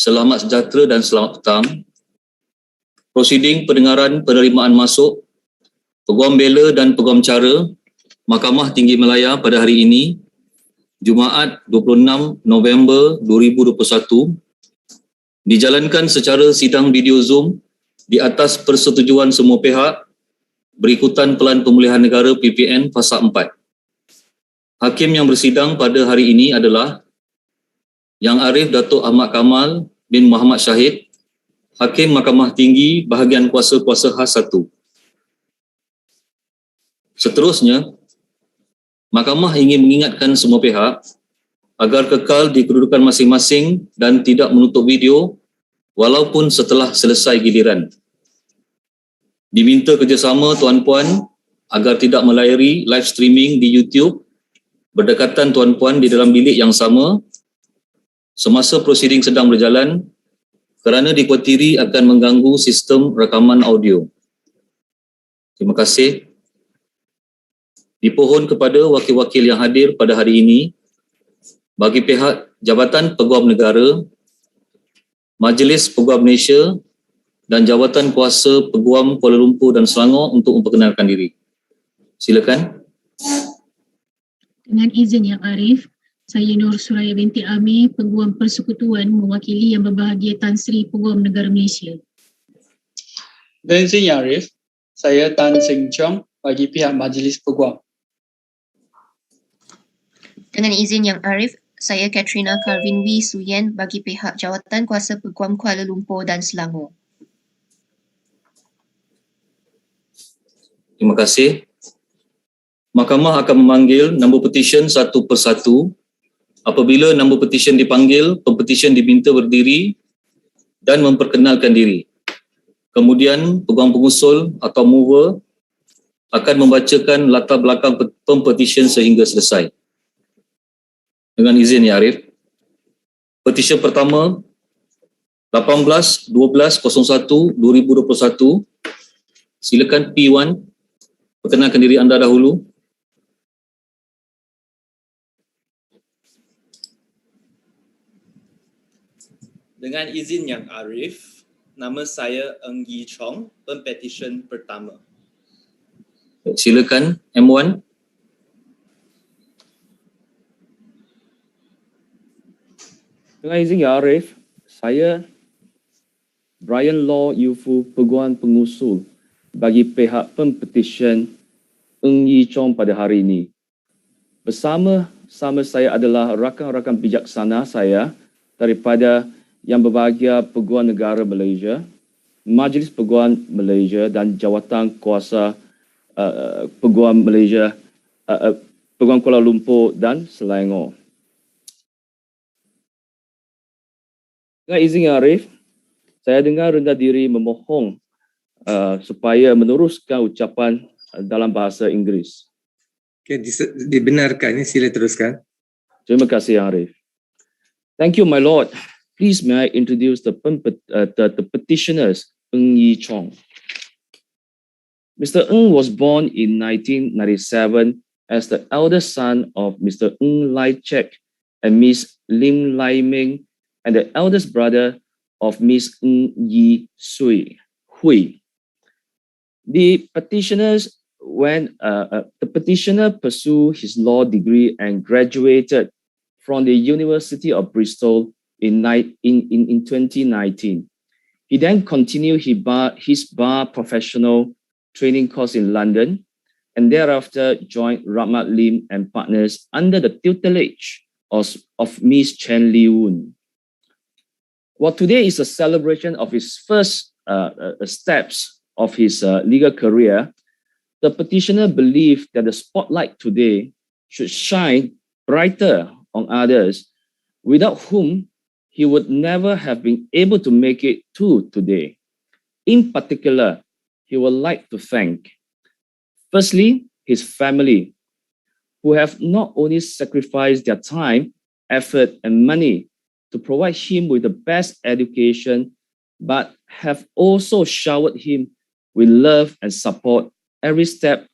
Selamat sejahtera dan selamat petang. Prosiding pendengaran penerimaan masuk Peguam Bela dan Peguam Cara Mahkamah Tinggi Malaya pada hari ini, Jumaat 26 November 2021, dijalankan secara sidang video Zoom di atas persetujuan semua pihak berikutan Pelan Pemulihan Negara PPN Fasa 4. Hakim yang bersidang pada hari ini adalah Yang Arif Dato Ahmad Kamal bin Muhammad Shahid, Hakim Mahkamah Tinggi Bahagian Kuasa-Kuasa Khas 1. Seterusnya, Mahkamah ingin mengingatkan semua pihak agar kekal di kedudukan masing-masing dan tidak menutup video walaupun setelah selesai giliran. Diminta kerjasama tuan-puan agar tidak melayari live streaming di YouTube berdekatan tuan-puan di dalam bilik yang sama semasa prosiding sedang berjalan kerana dikuatiri akan mengganggu sistem rakaman audio. Terima kasih. Dipohon kepada wakil-wakil yang hadir pada hari ini bagi pihak Jabatan Peguam Negara, Majlis Peguam Malaysia dan Jawatan Kuasa Peguam Kuala Lumpur dan Selangor untuk memperkenalkan diri. Silakan. Dengan izin Yang Arif, saya Nur Suraya binti Amir, Peguam Persekutuan mewakili Yang Berbahagia Tan Sri Peguam Negara Malaysia. Dengan izin Yang Arif, saya Tan Seng Chong bagi pihak Majlis Peguam. Dengan izin Yang Arif, saya Katrina Karvin W. Suyen bagi pihak Jawatan Kuasa Peguam Kuala Lumpur dan Selangor. Terima kasih. Mahkamah akan memanggil nombor petisyen satu persatu. Apabila nombor petisyen dipanggil, pempetisyen diminta berdiri dan memperkenalkan diri. Kemudian peguam pengusul atau mover akan membacakan latar belakang pempetisyen sehingga selesai. Dengan izin Ya Arif. Petisyen pertama 18-12-01-2021. Silakan P1. Perkenalkan diri anda dahulu. Dengan izin Yang Arif, nama saya Eng Yi Chong, Pempetisyen pertama. Silakan M1. Dengan izin Yang Arif, saya Brian Law Yufu, Peguam Pengusul bagi pihak pempetisyen Eng Yi Chong pada hari ini. Bersama-sama saya adalah rakan-rakan bijaksana saya daripada Yang Berbahagia Peguam Negara Malaysia, Majlis Peguam Malaysia dan Jawatan Kuasa Peguam Malaysia, Peguam Kuala Lumpur dan Selangor. Dengan izin Yang Arif, saya dengan rendah diri memohon supaya meneruskan ucapan dalam bahasa Inggeris. Okay, dibenarkan, sila teruskan. Terima kasih Yang Arif. Thank you, my lord. Please may I introduce the petitioners, Eng Yi Chong. Mr. Eng was born in 1997 as the eldest son of Mr. Eng Lai Chek and Miss Lim Lai Ming, and the eldest brother of Miss Eng Yi Hui. The petitioner pursued his law degree and graduated from the University of Bristol in 2019. He then continued his bar professional training course in London and thereafter joined Rahmat Lim and partners under the tutelage of Miss Chen Li Woon. While today is a celebration of his first steps of his legal career, the petitioner believed that the spotlight today should shine brighter on others without whom he would never have been able to make it to today. In particular, he would like to thank, firstly, his family, who have not only sacrificed their time, effort, and money to provide him with the best education, but have also showered him with love and support every step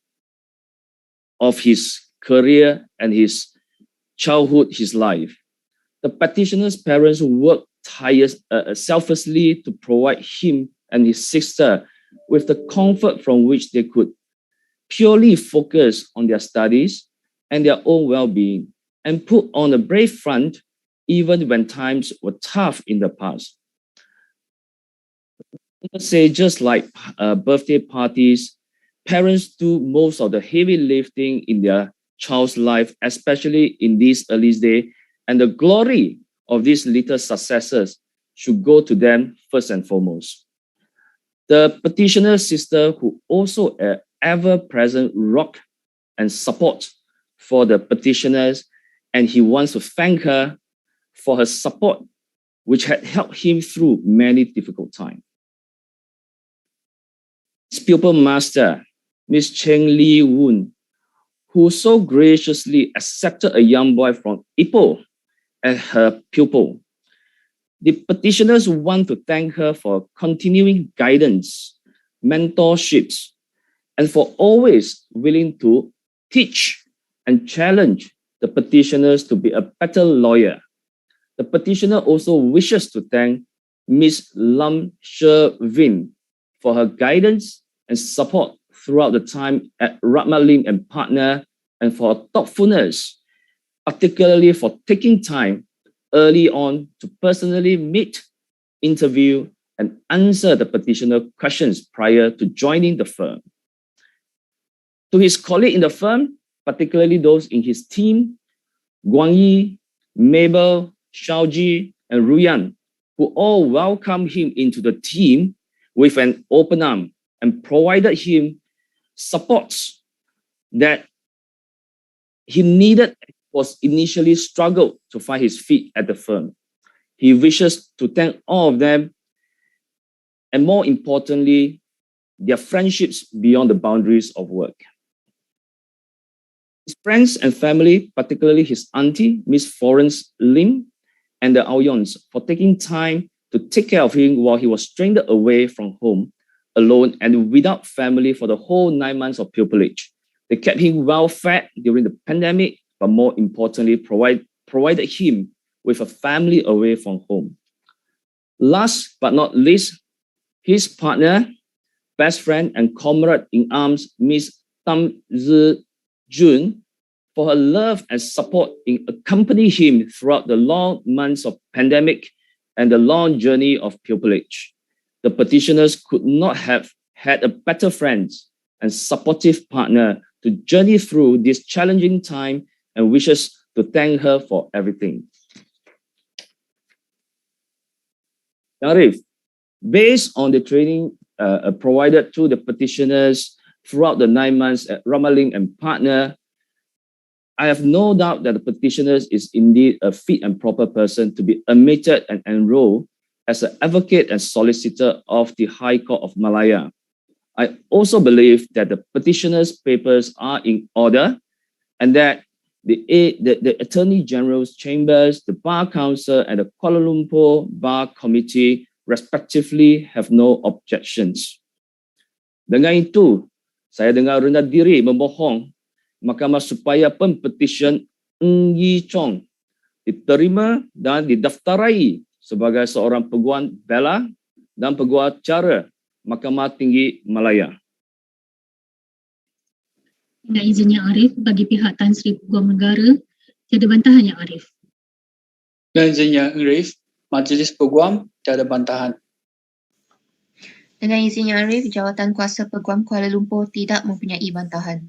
of his career and his childhood, his life. The petitioner's parents worked selflessly to provide him and his sister with the comfort from which they could purely focus on their studies and their own well-being, and put on a brave front even when times were tough in the past. Let's say, just like birthday parties, parents do most of the heavy lifting in their child's life, especially in these early days, and the glory of these little successes should go to them first and foremost. The petitioner's sister, who also an ever-present rock and support for the petitioners, and he wants to thank her for her support, which had helped him through many difficult times. His pupil master, Miss Cheng Lee Woon, who so graciously accepted a young boy from Ipoh as her pupil. The petitioners want to thank her for continuing guidance, mentorships, and for always willing to teach and challenge the petitioners to be a better lawyer. The petitioner also wishes to thank Ms. Lam She Vin for her guidance and support throughout the time at Lim and Partner, and for her thoughtfulness, particularly for taking time early on to personally meet, interview, and answer the petitioner questions prior to joining the firm. To his colleague in the firm, particularly those in his team, Guang Yi, Mabel, Shaoji, and Ruyan, who all welcomed him into the team with an open arm and provided him supports that he needed, was initially struggled to find his feet at the firm. He wishes to thank all of them, and more importantly, their friendships beyond the boundaries of work. His friends and family, particularly his auntie, Miss Florence Lim, and the Aoyons, for taking time to take care of him while he was stranded away from home, alone and without family for the whole 9 months of pupillage. They kept him well fed during the pandemic, but more importantly, provided him with a family away from home. Last but not least, his partner, best friend, and comrade in arms, Miss Tam Zi Jun, for her love and support in accompanying him throughout the long months of pandemic and the long journey of pupillage. The petitioners could not have had a better friend and supportive partner to journey through this challenging time, and wishes to thank her for everything. Arif, based on the training provided to the petitioners throughout the 9 months at Ramaling and Partner, I have no doubt that the petitioners is indeed a fit and proper person to be admitted and enrolled as an advocate and solicitor of the High Court of Malaya. I also believe that the petitioners' papers are in order, and that the Attorney General's Chambers, the Bar Council, and the Kuala Lumpur Bar Committee respectively have no objections. Dengan itu, saya dengan rendah diri memohon Mahkamah supaya Pempetisyen Ng Yi Chong diterima dan didaftarai sebagai seorang peguam Bela dan peguam Cara Mahkamah Tinggi Malaya. Dengan izin Yang Arif, bagi pihak Tan Sri Peguam Negara, tiada bantahan Yang Arif. Dengan izin Yang Arif, Majlis Peguam tiada bantahan. Dengan izin Yang Arif, Jawatan Kuasa Peguam Kuala Lumpur tidak mempunyai bantahan.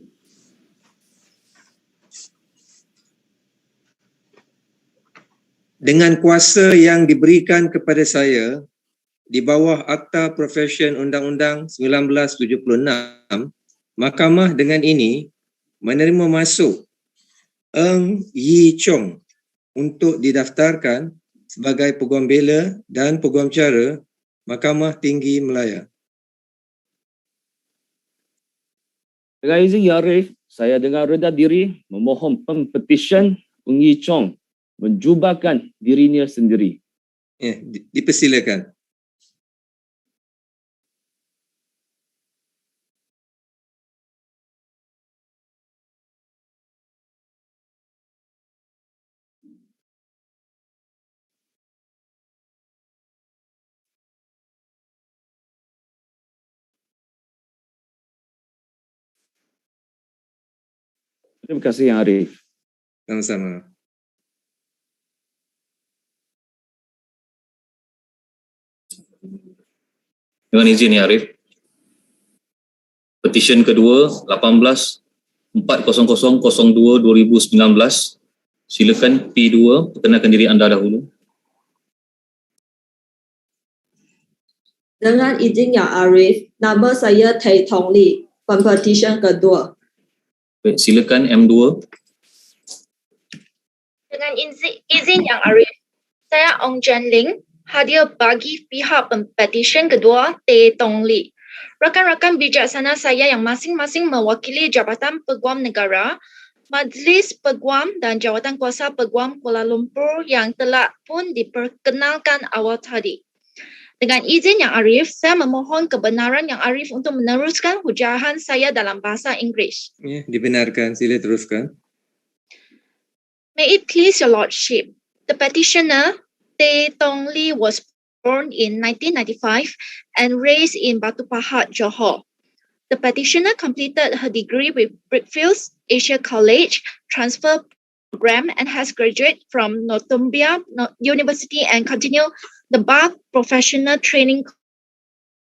Dengan kuasa yang diberikan kepada saya di bawah Akta Profesyen Undang-Undang 1976, Mahkamah dengan ini menerima masuk Ng Yi Chong untuk didaftarkan sebagai Peguam Bela dan Peguam Cara Mahkamah Tinggi Malaya. Dengan izin Yang Arif, saya dengan rendah diri memohon Pempetisyen Ng Yi Chong menjubahkan dirinya sendiri. Dipersilakan. Terima kasih Yang Arif. Sama-sama. Dengan izin Yang Arif, petisyen kedua 18-40002-2019. Silakan P2, perkenalkan diri anda dahulu. Dengan izin Yang Arif, nama saya Thầy Thong Lee, Pempetisyen kedua. Baik, silakan M2. Dengan izin Yang Arif, saya Ong Jan Ling, hadir bagi pihak Pempetisyen kedua Thầy Thong Lee. Rakan-rakan bijaksana saya yang masing-masing mewakili Jabatan Peguam Negara, Majlis Peguam dan Jawatan Kuasa Peguam Kuala Lumpur yang telah pun diperkenalkan awal tadi. Dengan izin Yang Arif, saya memohon kebenaran Yang Arif untuk meneruskan hujahan saya dalam bahasa Inggeris. Ya, dibenarkan. Sila teruskan. May it please your lordship, the petitioner, Thầy Thong Lee, was born in 1995 and raised in Batu Pahat, Johor. The petitioner completed her degree with Brickfields Asia College Transfer Program and has graduated from Northumbria University and continued the Bar Professional Training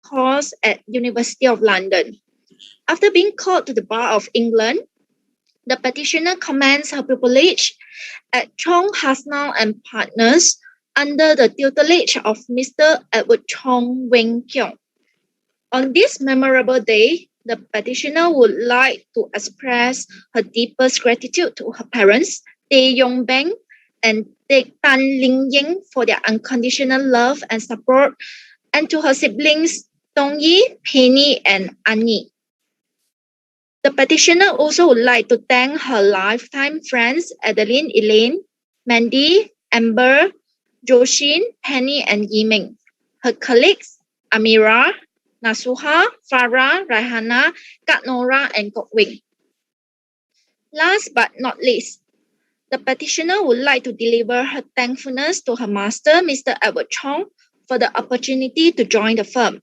course at University of London. After being called to the Bar of England, the petitioner commenced her pupillage at Chong Hasnal and Partners under the tutelage of Mr. Edward Chong Weng Keong. On this memorable day, the petitioner would like to express her deepest gratitude to her parents, Tay Yong Beng and Tay Tan Ling Ying, for their unconditional love and support, and to her siblings Tong Yi, Penny, and Annie. The petitioner also would like to thank her lifetime friends Adeline, Elaine, Mandy, Amber, Joshin, Penny, and Yiming, her colleagues Amira, Nasuha, Farah, Raihana, Kak Nora, and Kok Wing. Last but not least, the petitioner would like to deliver her thankfulness to her master, Mr. Edward Chong, for the opportunity to join the firm.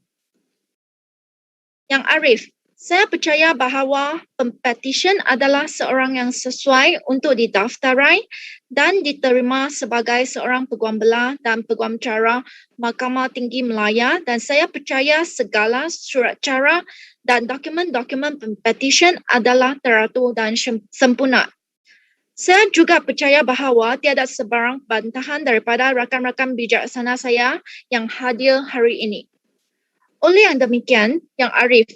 Yang Arif, saya percaya bahawa pempetisyen adalah seorang yang sesuai untuk didaftarai dan diterima sebagai seorang peguam Bela dan peguam Cara Mahkamah Tinggi Malaya, dan saya percaya segala surat cara dan dokumen-dokumen pempetisyen adalah teratur dan sempurna. Saya juga percaya bahawa tiada sebarang bantahan daripada rakan-rakan bijaksana saya yang hadir hari ini. Oleh yang demikian, Yang Arif,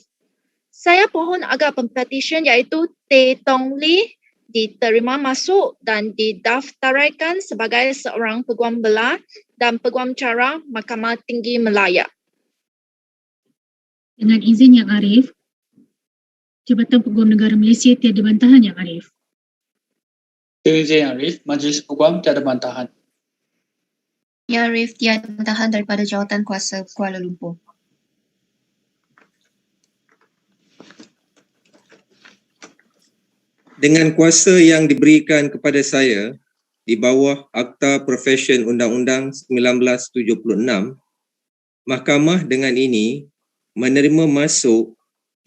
saya pohon agar pempetisyen iaitu Thầy Thong Lee diterima masuk dan didaftaraikan sebagai seorang peguam Bela dan peguam Cara Mahkamah Tinggi Malaya. Dengan izin Yang Arif, Jabatan Peguam Negara Malaysia tiada bantahan Yang Arif. Dengan izin Yang Arif, Majlis Peguam tiada bantahan. Yang Arif, tiada bantahan daripada Jawatan Kuasa Kuala Lumpur. Dengan kuasa yang diberikan kepada saya di bawah Akta Profesyen Undang-Undang 1976, Mahkamah dengan ini menerima masuk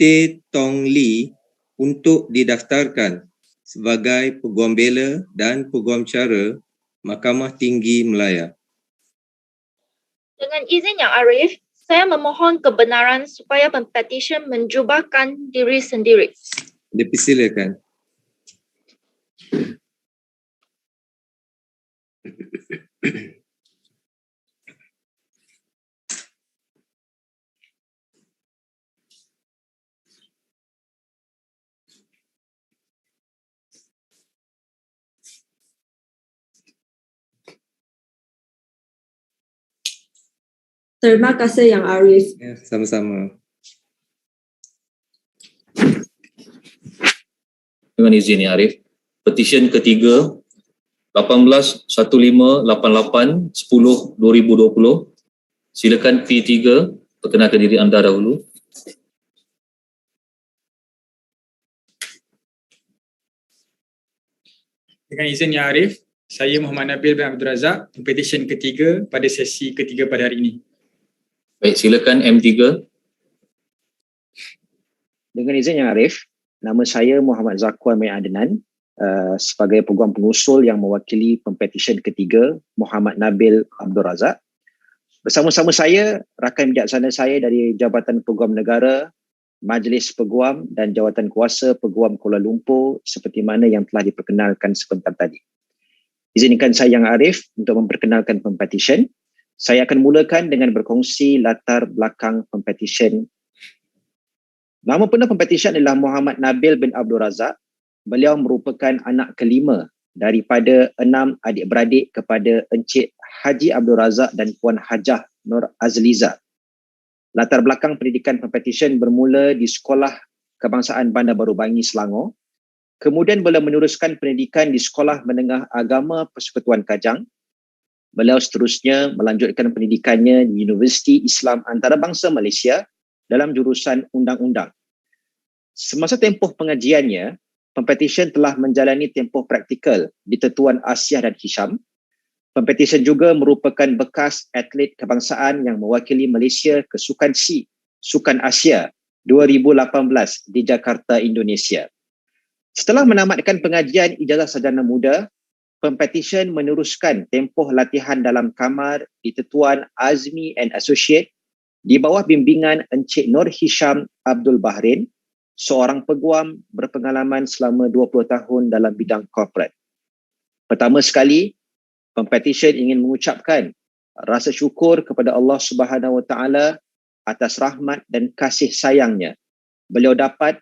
Thầy Thong Lee untuk didaftarkan sebagai Peguam Bela dan Peguam Cara Mahkamah Tinggi Malaya. Dengan izin Yang Arif, saya memohon kebenaran supaya pempetisyen menjubahkan diri sendiri. Dipersilakan. Terima kasih Yang Arif. Ya, sama-sama. Dengan izin Yang Arif, petisyen ketiga 18-1588-10-2020. Silakan P3, perkenalkan diri anda dahulu. Dengan izin Yang Arif, saya Muhammad Nabil bin Abdul Razak, pempetisyen ketiga pada sesi ketiga pada hari ini. Baik, silakan M3. Dengan izin Yang Arif, nama saya Muhammad Zakwan Mai Adnan, sebagai peguam pengusul yang mewakili Pempetisyen ketiga, Muhammad Nabil Abdul Razak. Bersama-sama saya, rakan bijaksana saya dari Jabatan Peguam Negara, Majlis Peguam dan Jawatan Kuasa Peguam Kuala Lumpur seperti mana yang telah diperkenalkan sebentar tadi. Izinkan saya Yang Arif untuk memperkenalkan Pempetisyen. Saya akan mulakan dengan berkongsi latar belakang Pempetisyen. Nama penuh Pempetisyen adalah Muhammad Nabil bin Abdul Razak. Beliau merupakan anak kelima daripada 6 adik-beradik kepada Encik Haji Abdul Razak dan Puan Hajah Nur Azliza. Latar belakang pendidikan Pempetisyen bermula di Sekolah Kebangsaan Bandar Baru Bangi, Selangor. Kemudian beliau meneruskan pendidikan di Sekolah Menengah Agama Persekutuan Kajang. Beliau seterusnya melanjutkan pendidikannya di Universiti Islam Antarabangsa Malaysia dalam jurusan Undang-Undang. Semasa tempoh pengajiannya, Pempetisyen telah menjalani tempoh praktikal di Tetuan Asia dan Hisham. Pempetisyen juga merupakan bekas atlet kebangsaan yang mewakili Malaysia ke Sukan SEA, Sukan Asia 2018 di Jakarta, Indonesia. Setelah menamatkan pengajian ijazah sarjana muda, Pempetisyen meneruskan tempoh latihan dalam kamar di Tetuan Azmi and Associate di bawah bimbingan Encik Nur Hisham Abdul Bahrain, seorang peguam berpengalaman selama 20 tahun dalam bidang korporat. Pertama sekali, Pempetisyen ingin mengucapkan rasa syukur kepada Allah Subhanahu Wa Taala atas rahmat dan kasih sayangnya. Beliau dapat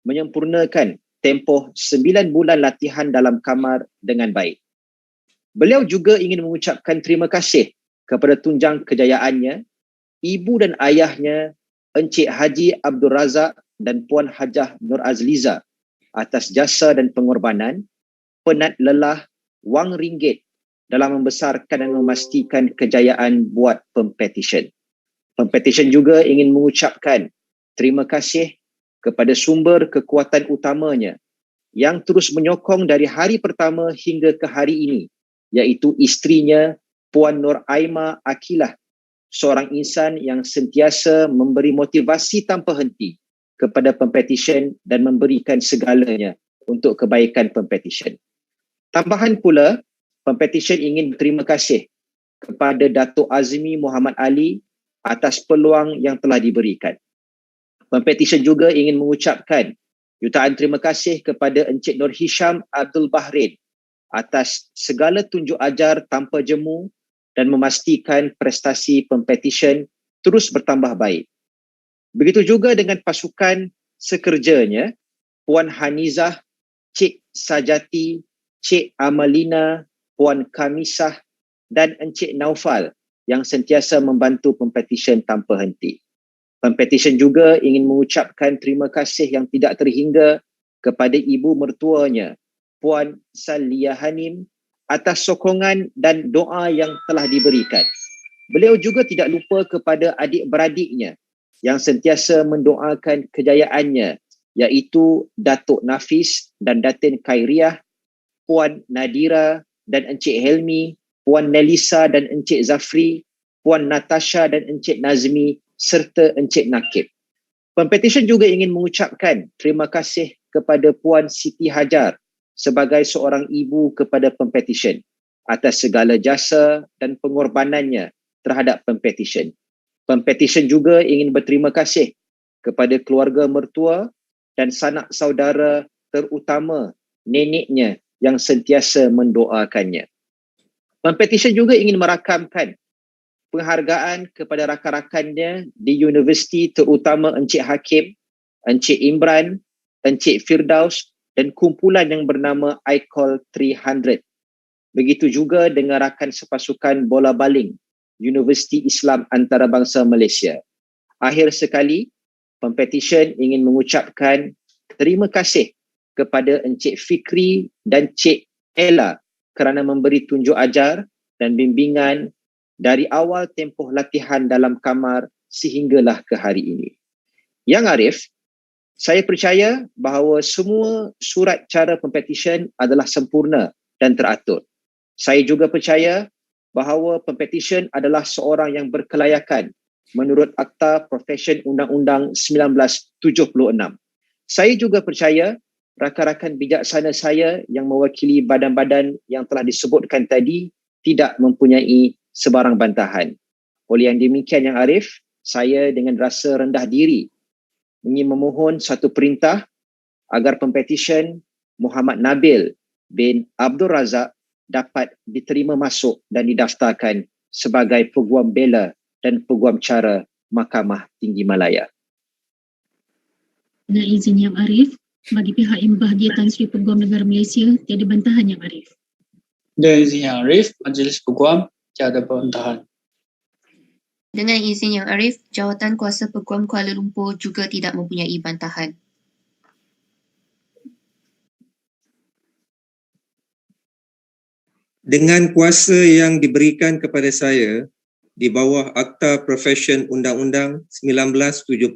menyempurnakan tempoh 9 bulan latihan dalam kamar dengan baik. Beliau juga ingin mengucapkan terima kasih kepada tunjang kejayaannya, ibu dan ayahnya, Encik Haji Abdul Razak dan Puan Hajah Nur Azliza atas jasa dan pengorbanan, penat lelah, wang ringgit dalam membesarkan dan memastikan kejayaan buat Pempetisyen. Pempetisyen juga ingin mengucapkan terima kasih kepada sumber kekuatan utamanya yang terus menyokong dari hari pertama hingga ke hari ini, iaitu isterinya Puan Nur Aima Akilah, seorang insan yang sentiasa memberi motivasi tanpa henti kepada Pempetisyen dan memberikan segalanya untuk kebaikan Pempetisyen. Tambahan pula, Pempetisyen ingin berterima kasih kepada Dato Azmi Muhammad Ali atas peluang yang telah diberikan. Pempetisyen juga ingin mengucapkan jutaan terima kasih kepada Encik Nur Hisham Abdul Bahrain atas segala tunjuk ajar tanpa jemu dan memastikan prestasi Pempetisyen terus bertambah baik. Begitu juga dengan pasukan sekerjanya, Puan Hanizah, Cik Sajati, Cik Amalina, Puan Kamisah dan Encik Naufal yang sentiasa membantu Pempetisyen tanpa henti. Pempetisyen juga ingin mengucapkan terima kasih yang tidak terhingga kepada ibu mertuanya, Puan Saliyah Hanim, atas sokongan dan doa yang telah diberikan. Beliau juga tidak lupa kepada adik-beradiknya yang sentiasa mendoakan kejayaannya, iaitu Datuk Nafis dan Datin Khairiah, Puan Nadira dan Encik Helmi, Puan Nelisa dan Encik Zafri, Puan Natasha dan Encik Nazmi serta Encik Nakib. Pempetisyen juga ingin mengucapkan terima kasih kepada Puan Siti Hajar sebagai seorang ibu kepada Pempetisyen atas segala jasa dan pengorbanannya terhadap Pempetisyen. Pempetisyen juga ingin berterima kasih kepada keluarga mertua dan sanak saudara, terutama neneknya yang sentiasa mendoakannya. Pempetisyen juga ingin merakamkan penghargaan kepada rakan-rakannya di universiti, terutama Encik Hakim, Encik Imran, Encik Firdaus dan kumpulan yang bernama iCall 300. Begitu juga dengan rakan sepasukan bola baling Universiti Islam Antarabangsa Malaysia. Akhir sekali, Pempetisyen ingin mengucapkan terima kasih kepada Encik Fikri dan Cik Ella kerana memberi tunjuk ajar dan bimbingan dari awal tempoh latihan dalam kamar sehinggalah ke hari ini. Yang Arif, saya percaya bahawa semua surat cara Pempetisyen adalah sempurna dan teratur. Saya juga percaya bahawa Pempetisyen adalah seorang yang berkelayakan menurut Akta Profesyen Undang-Undang 1976. Saya juga percaya rakan-rakan bijaksana saya yang mewakili badan-badan yang telah disebutkan tadi tidak mempunyai sebarang bantahan. Oleh yang demikian Yang Arif, saya dengan rasa rendah diri ingin memohon satu perintah agar Pempetisyen Muhammad Nabil bin Abdul Razak dapat diterima masuk dan didaftarkan sebagai Peguam Bela dan Peguam Cara Mahkamah Tinggi Malaya. Dengan izin Yang Arif, bagi pihak yang berbahagia Tan Sri Peguam Negara Malaysia, tiada bantahan Yang Arif. Dengan izin Yang Arif, Majlis Peguam tiada bantahan. Dengan izin Yang Arif, Jawatan Kuasa Peguam Kuala Lumpur juga tidak mempunyai bantahan. Dengan kuasa yang diberikan kepada saya di bawah Akta Profesyen Undang-Undang 1976,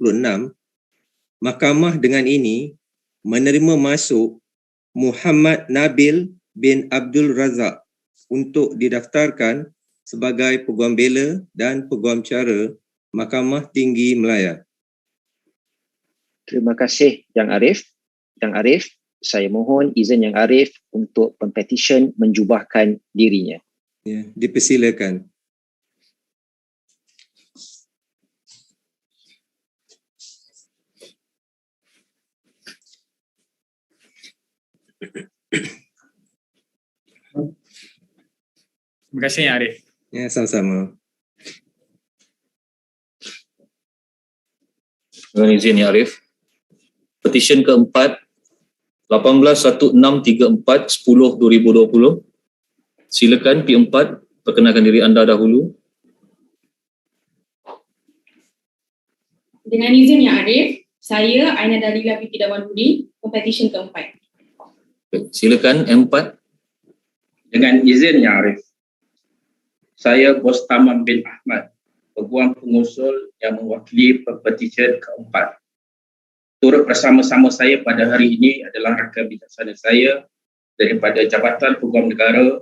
Mahkamah dengan ini menerima masuk Muhammad Nabil bin Abdul Razak untuk didaftarkan sebagai Peguam Bela dan Peguam Cara Mahkamah Tinggi Malaya. Terima kasih Yang Arif. Yang Arif, saya mohon izin Yang Arif untuk Pempetisyen menjubahkan dirinya. Ya, dipersilakan. Terima kasih Yang Arif. Ya, sama-sama. Dengan izin Yang Arif, petisyen keempat 181634/10/2020. Silakan P4 perkenalkan diri anda dahulu. Dengan izin Yang Arif, saya Aina Dalila binti Damanhudi, Pempetisyen keempat. Silakan M4. Dengan izin Yang Arif, saya Bostaman bin Ahmad, Peguam pengusul yang mewakili Pempetisyen keempat. Turut bersama-sama saya pada hari ini adalah rakan bijaksana saya daripada Jabatan Peguam Negara,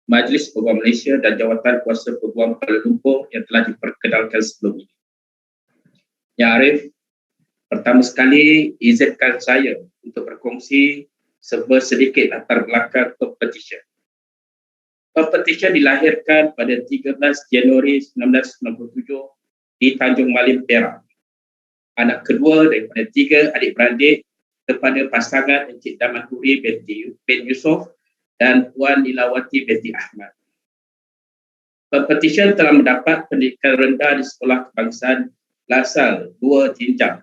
Majlis Peguam Malaysia dan Jawatan Kuasa Peguam Kuala Lumpur yang telah diperkenalkan sebelum ini. Yang Arif, pertama sekali izinkan saya untuk berkongsi sedikit latar belakang Pempetisyen. Pempetisyen dilahirkan pada 13 Januari 1997 di Tanjung Malim, Perak. Anak kedua daripada 3 adik-beradik kepada pasangan Encik Damanhuri bin Yusof dan Puan Nilawati binti Ahmad. Pempetisyen telah mendapat pendidikan rendah di Sekolah Kebangsaan Lasal 2 jenjang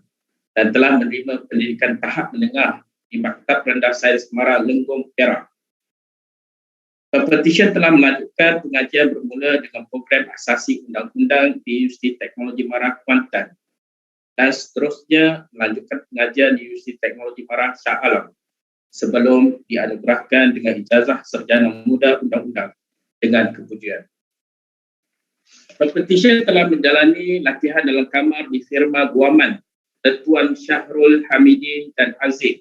dan telah menerima pendidikan tahap menengah di Maktab Rendah Sains Mara Lenggong, Perak. Pempetisyen telah melanjutkan pengajian bermula dengan program asasi undang-undang di Universiti Teknologi Mara Kuantan dan seterusnya melanjutkan pengajian di Universiti Teknologi Mara Shah Alam sebelum dianugerahkan dengan ijazah sarjana muda undang-undang dengan kepujian. Pempetisyen telah menjalani latihan dalam kamar di firma guaman Tuan Syahrul Hamidi dan Aziz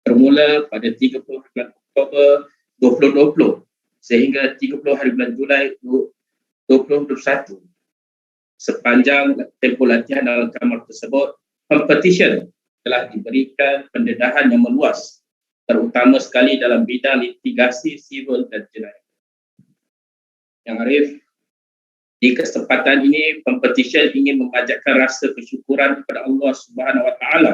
bermula pada 30 bulan Oktober 2020 sehingga 30 hari bulan Julai 2021. Sepanjang tempoh latihan dalam kamar tersebut, Pempetisyen telah diberikan pendedahan yang meluas, terutama sekali dalam bidang litigasi sivil dan jenayah. Yang Arif, di kesempatan ini Pempetisyen ingin memanjatkan rasa kesyukuran kepada Allah Subhanahu Wa Taala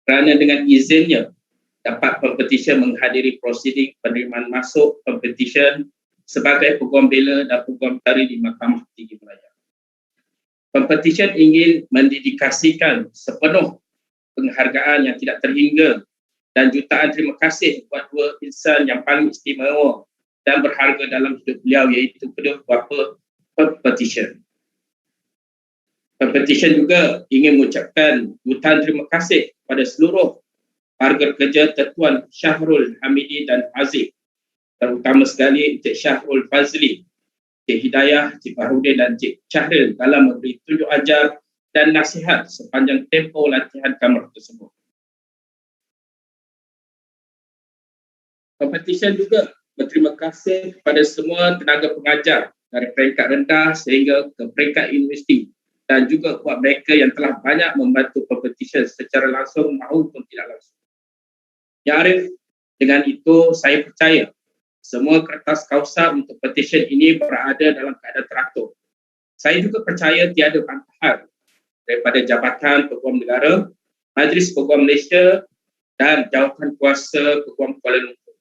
kerana dengan izinnya dapat Pempetisyen menghadiri prosiding penerimaan masuk Pempetisyen sebagai Peguam Bela dan Peguam Cara di Mahkamah Tinggi Kuala. Pempetisyen ingin mendedikasikan sepenuh penghargaan yang tidak terhingga dan jutaan terima kasih buat dua insan yang paling istimewa dan berharga dalam hidup beliau, iaitu kedua bapa Pempetisyen. Pempetisyen juga ingin mengucapkan jutaan terima kasih kepada seluruh warga kerja Tuan Syahrul Hamidi dan Aziz, terutama sekali Encik Syahrul Fazli, Encik Hidayah, Encik Bahrudin dan Encik Cahril dalam memberi tunjuk ajar dan nasihat sepanjang tempoh latihan kamar tersebut. Pempetisyen juga berterima kasih kepada semua tenaga pengajar dari peringkat rendah sehingga ke peringkat universiti dan juga buat mereka yang telah banyak membantu Pempetisyen secara langsung maupun tidak langsung. Ya Arif, dengan itu saya percaya semua kertas kausa untuk petisyen ini berada dalam keadaan teratur. Saya juga percaya tiada bantahan daripada Jabatan Peguam Negara, Majlis Peguam Malaysia dan Jawatan Kuasa Peguam Kuala Lumpur.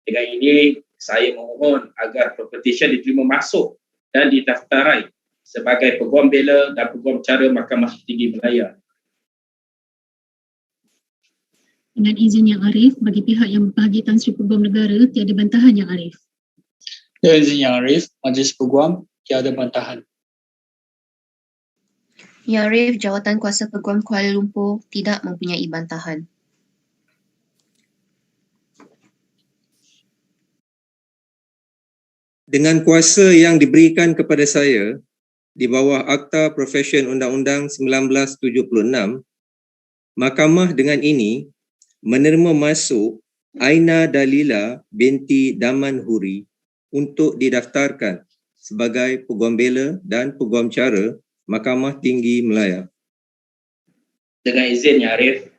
Dengan ini, saya memohon agar Pempetisyen diterima masuk dan didaftarai sebagai Peguam Bela dan Peguam Cara Mahkamah Tinggi Malaya. Dengan izin Yang Arif, bagi pihak yang berbahagia Tan Sri Peguam Negara, tiada bantahan Yang Arif. Dengan izin Yang Arif, Majlis Peguam tiada bantahan. Yang Arif, Jawatan Kuasa Peguam Kuala Lumpur tidak mempunyai bantahan. Dengan kuasa yang diberikan kepada saya di bawah Akta Profesyen Undang-Undang 1976, Mahkamah dengan ini menerima masuk Aina Dalila binti Daman Huri untuk didaftarkan sebagai Peguam Bela dan Peguam Cara Mahkamah Tinggi Malaya. Dengan izin Ya Arif,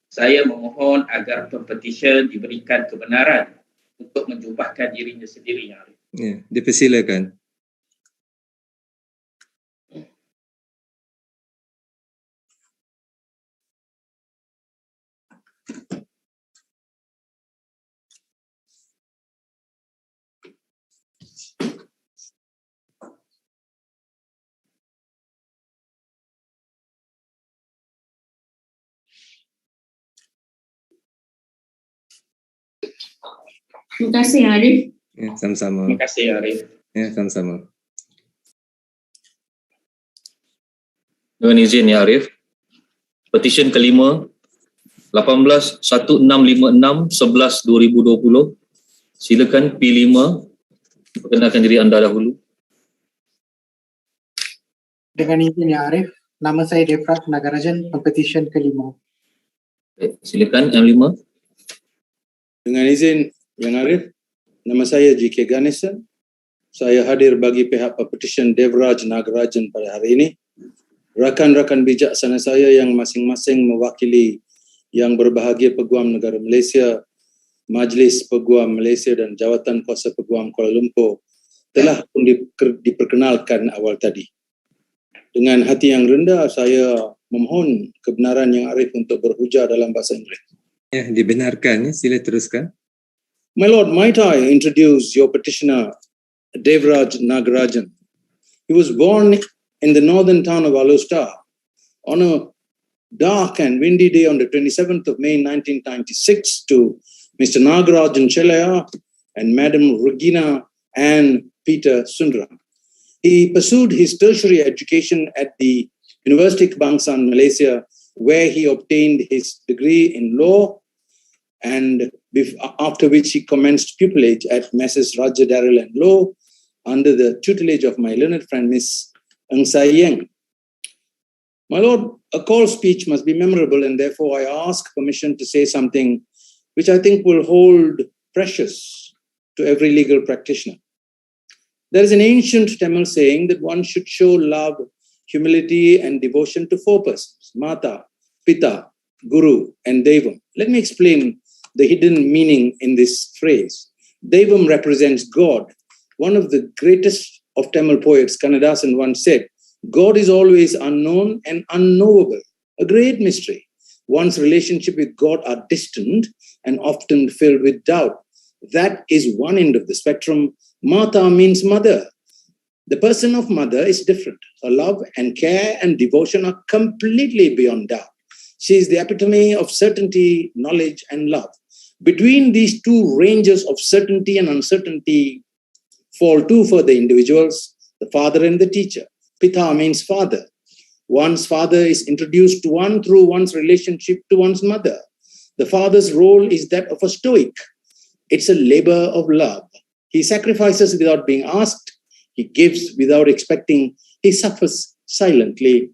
saya memohon agar Pempetisyen diberikan kebenaran untuk menjubahkan dirinya sendiri Ya Arif. Ya, dipersilakan. Terima kasih Arif. Ya, sama-sama. Terima kasih Arif. Ya, sama-sama. Dengan izin Ya Arif, petisyen kelima 18-1656-11-2020. Silakan P5 perkenalkan diri anda dahulu. Dengan izin Yang Arif, nama saya Defrat Nagarajan, Pempetisyen kelima. Silakan M5. Dengan izin Yang Arif, nama saya JK Ganesan. Saya hadir bagi pihak Pempetisyen Devraj Nagarajan pada hari ini. Rakan-rakan bijaksana saya yang masing-masing mewakili yang berbahagia Peguam Negara Malaysia, Majlis Peguam Malaysia dan Jawatan Kuasa Peguam Kuala Lumpur telah pun diperkenalkan awal tadi. Dengan hati yang rendah, saya memohon kebenaran Yang Arif untuk berhujah dalam bahasa Inggeris. Ya, dibenarkan. Sila teruskan. My Lord, might I introduce your petitioner, Devraj Nagarajan. He was born in the northern town of Alustar on a dark and windy day on the 27th of May 1996 to Mr. Nagarajan Chelaya and Madam Regina Ann Peter Sundaram. He pursued his tertiary education at the University Kebangsaan Malaysia, where he obtained his degree in law, and after which he commenced pupillage at Messrs. Raja Darrell and Law under the tutelage of my learned friend Miss Ng Sai Yeng. My Lord, a call speech must be memorable, and therefore I ask permission to say something which I think will hold precious to every legal practitioner. There is an ancient Tamil saying that one should show love, humility, and devotion to four persons: Mata, Pita, Guru, and Devam. Let me explain the hidden meaning in this phrase. Devam represents God. One of the greatest of Tamil poets, Kannadasan, once said, God is always unknown and unknowable, a great mystery. One's relationship with God are distant and often filled with doubt. That is one end of the spectrum. Mata means mother. The person of mother is different. Her love and care and devotion are completely beyond doubt. She is the epitome of certainty, knowledge, and love. Between these two ranges of certainty and uncertainty fall two further individuals, the father and the teacher. Pita means father. One's father is introduced to one through one's relationship to one's mother. The father's role is that of a stoic. It's a labor of love. He sacrifices without being asked. He gives without expecting. He suffers silently.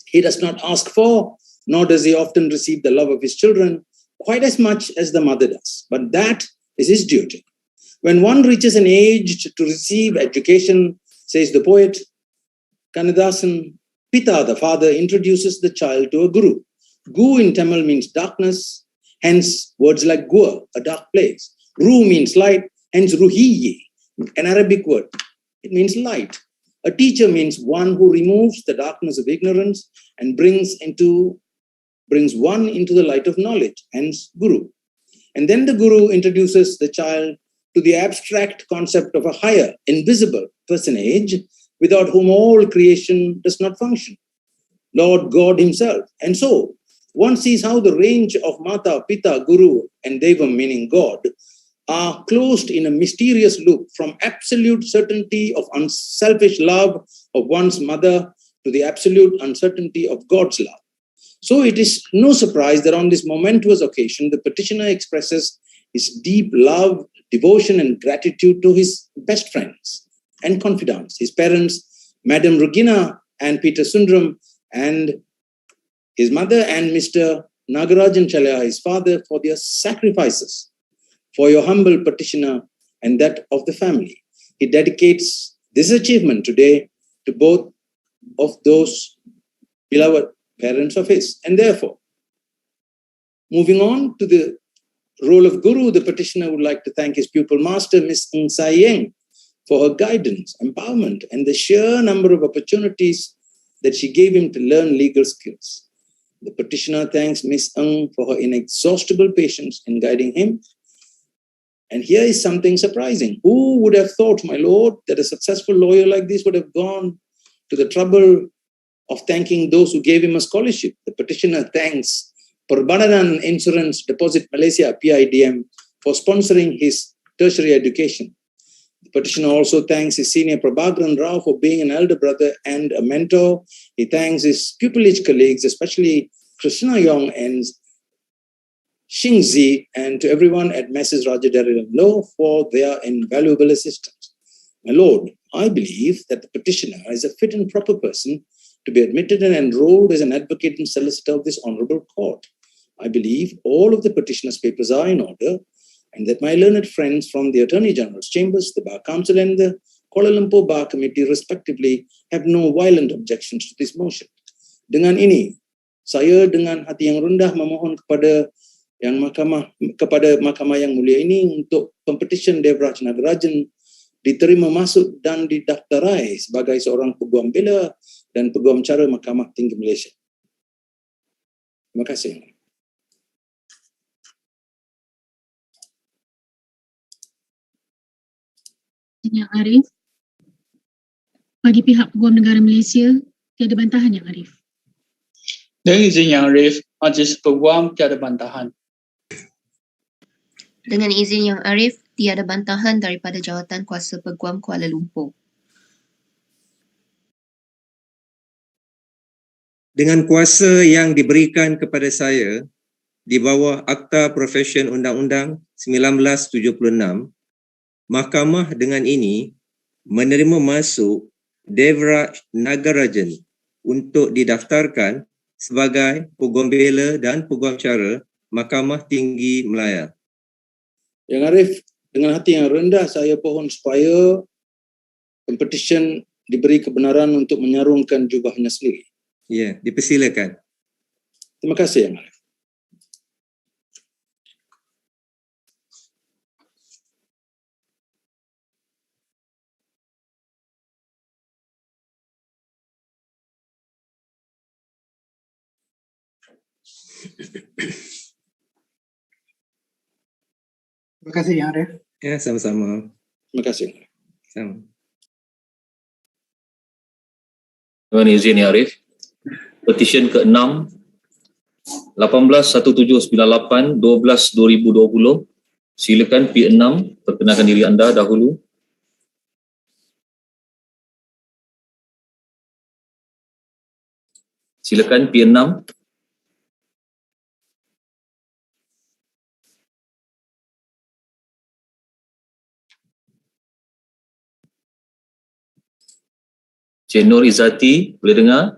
He does not ask for, nor does he often receive the love of his children quite as much as the mother does. But that is his duty. When one reaches an age to receive education, says the poet Kannadasan, Pita, the father, introduces the child to a guru. Gu in Tamil means darkness. hence words like gur, a dark place. Ru means light, hence ruhiyi, an Arabic word. It means light. A teacher means one who removes the darkness of ignorance and brings one into the light of knowledge, hence guru. And then the guru introduces the child to the abstract concept of a higher, invisible personage without whom all creation does not function, Lord God himself. And so one sees how the range of Mata, Pita, Guru, and Devam, meaning God, are closed in a mysterious loop from absolute certainty of unselfish love of one's mother to the absolute uncertainty of God's love. So it is no surprise that on this momentous occasion, the petitioner expresses his deep love, devotion, and gratitude to his best friends and confidants, his parents, Madam Regina and Peter Sundram, and his mother and Mr. Nagarajan Chalaya, his father, for their sacrifices for your humble petitioner and that of the family. He dedicates this achievement today to both of those beloved parents of his. And therefore, moving on to the role of Guru, the petitioner would like to thank his pupil master, Ms. Ng Sai Yeng, for her guidance, empowerment, and the sheer number of opportunities that she gave him to learn legal skills. The petitioner thanks Ms. Ng for her inexhaustible patience in guiding him. And here is something surprising. Who would have thought, my lord, that a successful lawyer like this would have gone to the trouble of thanking those who gave him a scholarship? The petitioner thanks Perbadanan Insurance Deposit Malaysia, PIDM, for sponsoring his tertiary education. The petitioner also thanks his senior Prabhakaran Rao for being an elder brother and a mentor. He thanks his pupillage colleagues, especially Krishna Yong and Shingzi, and to everyone at Messrs. Rajadari and Law for their invaluable assistance. My lord, I believe that the petitioner is a fit and proper person to be admitted and enrolled as an advocate and solicitor of this honorable court. I believe all of the petitioner's papers are in order, and that my learned friends from the Attorney General's chambers, the Bar Council, and the Kuala Lumpur Bar Committee, respectively, have no violent objections to this motion. Dengan ini, saya dengan hati yang rendah memohon kepada mahkamah yang mulia ini untuk Pempetisyen Devraj Nagarajan diterima masuk dan didaftarai sebagai seorang peguam Bela dan peguam Cara Mahkamah Tinggi Malaysia. Terima kasih. Yang Arif, bagi pihak Peguam Negara Malaysia, tiada bantahan Yang Arif. Dengan izin Yang Arif, Majlis Peguam tiada bantahan. Dengan izin Yang Arif, tiada bantahan daripada Jawatan Kuasa Peguam Kuala Lumpur. Dengan kuasa yang diberikan kepada saya di bawah Akta Profesyen Undang-Undang 1976, Mahkamah dengan ini menerima masuk Devraj Nagarajan untuk didaftarkan sebagai Peguam Bela dan Peguam Cara Mahkamah Tinggi Malaya. Yang Arif, dengan hati yang rendah saya pohon supaya Pempetisyen diberi kebenaran untuk menyarungkan jubahnya sendiri. Ya, dipersilakan. Terima kasih Yang Arif. Terima kasih Yang Arif. Ya, sama-sama. Terima kasih. Sama. Dengan izin Yang Arif, petisyen ke-6 181798 12/2020. Silakan P6 perkenalkan diri anda dahulu. Silakan P6. Cik Nur Izzati, boleh dengar?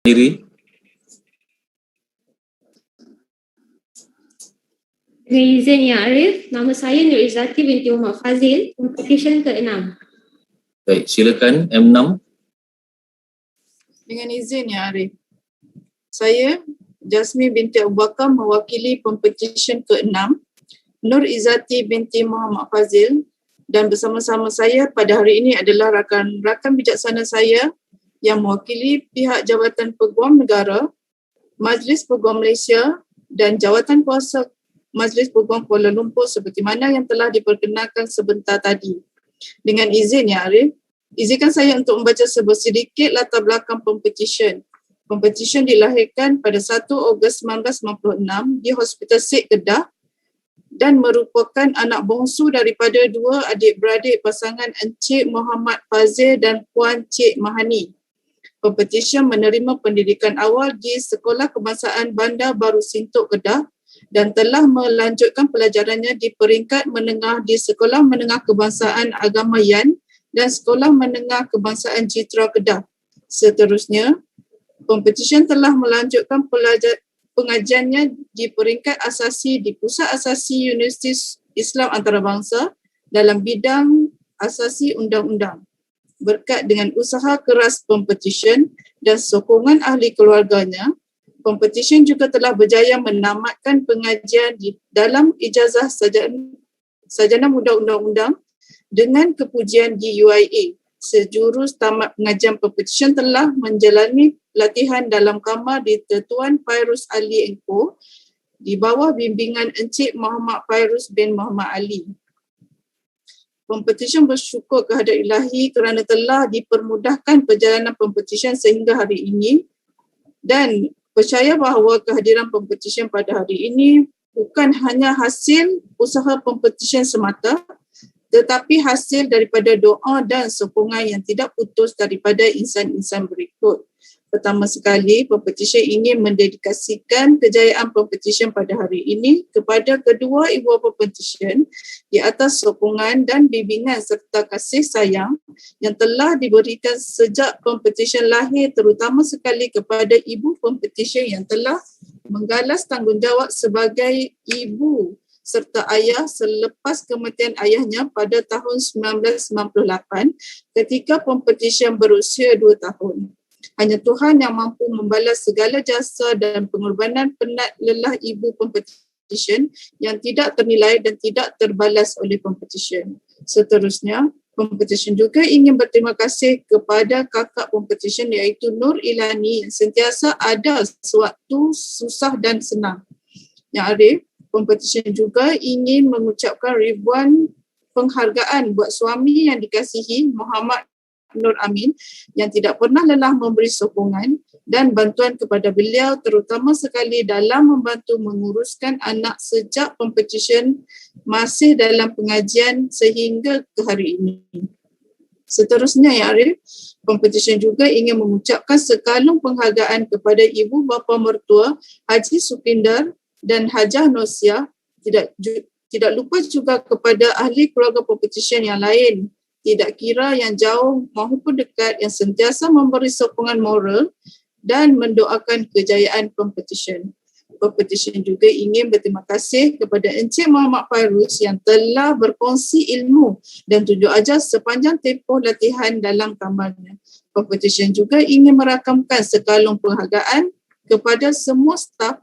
diri. Dengan izin Yang Arif, nama saya Nur Izzati binti Muhammad Fazil, Pempetisyen ke-6. Baik, silakan M6. Dengan izin Yang Arif, saya Jasmi binti Abu Bakar mewakili Pempetisyen ke-6, Nur Izzati binti Muhammad Fazil, dan bersama-sama saya pada hari ini adalah rakan-rakan bijaksana saya yang mewakili pihak Jabatan Peguam Negara, Majlis Peguam Malaysia dan Jawatan Kuasa Majlis Peguam Kuala Lumpur seperti mana yang telah diperkenalkan sebentar tadi. Dengan izin Yang Arif, izinkan saya untuk membaca sedikit latar belakang Pempetisyen. Pempetisyen dilahirkan pada 1 Ogos 1996 di Hospital Syed Kedah dan merupakan anak bongsu daripada dua adik-beradik pasangan Encik Muhammad Fazil dan Puan Cik Mahani. Pempetisyen menerima pendidikan awal di Sekolah Kebangsaan Bandar Baru Sintok Kedah dan telah melanjutkan pelajarannya di peringkat menengah di Sekolah Menengah Kebangsaan Agama Yan dan Sekolah Menengah Kebangsaan Citra Kedah. Seterusnya, Pempetisyen telah melanjutkan pengajiannya di peringkat asasi di Pusat Asasi Universiti Islam Antarabangsa dalam bidang asasi undang-undang. Berkat dengan usaha keras Pempetisyen dan sokongan ahli keluarganya, Pempetisyen juga telah berjaya menamatkan pengajian di dalam ijazah sarjana muda undang-undang dengan kepujian di UIA. Sejurus tamat pengajian Pempetisyen telah menjalani latihan dalam kamar di Tuan Fairuz Ali Co di bawah bimbingan Encik Muhammad Fairuz bin Muhammad Ali. Pempetisyen bersyukur kehadrat Ilahi kerana telah dipermudahkan perjalanan Pempetisyen sehingga hari ini dan percaya bahawa kehadiran Pempetisyen pada hari ini bukan hanya hasil usaha Pempetisyen semata, tetapi hasil daripada doa dan sokongan yang tidak putus daripada insan-insan berikut. Pertama sekali, Pempetisyen ingin mendedikasikan kejayaan Pempetisyen pada hari ini kepada kedua ibu bapa Pempetisyen di atas sokongan dan bimbingan serta kasih sayang yang telah diberikan sejak Pempetisyen lahir, terutama sekali kepada ibu Pempetisyen yang telah menggalas tanggungjawab sebagai ibu serta ayah selepas kematian ayahnya pada tahun 1998 ketika Pempetisyen berusia 2 tahun. Hanya Tuhan yang mampu membalas segala jasa dan pengorbanan penat lelah ibu Pempetisyen yang tidak ternilai dan tidak terbalas oleh Pempetisyen. Seterusnya, Pempetisyen juga ingin berterima kasih kepada kakak Pempetisyen iaitu Nur Ilani yang sentiasa ada sewaktu susah dan senang. Yang Arif, Pempetisyen juga ingin mengucapkan ribuan penghargaan buat suami yang dikasihi Muhammad Nur Amin yang tidak pernah lelah memberi sokongan dan bantuan kepada beliau terutama sekali dalam membantu menguruskan anak sejak Pempetisyen masih dalam pengajian sehingga ke hari ini. Seterusnya Ya Arif, Pempetisyen juga ingin mengucapkan sekalung penghargaan kepada ibu bapa mertua Haji Supindar dan Hajah Nosia, tidak lupa juga kepada ahli keluarga Pempetisyen yang lain, tidak kira yang jauh maupun dekat yang sentiasa memberi sokongan moral dan mendoakan kejayaan Pempetisyen. Pempetisyen juga ingin berterima kasih kepada Encik Muhammad Fairuz yang telah berkongsi ilmu dan tunjuk ajar sepanjang tempoh latihan dalam kamarnya. Pempetisyen juga ingin merakamkan sekalung penghargaan kepada semua staf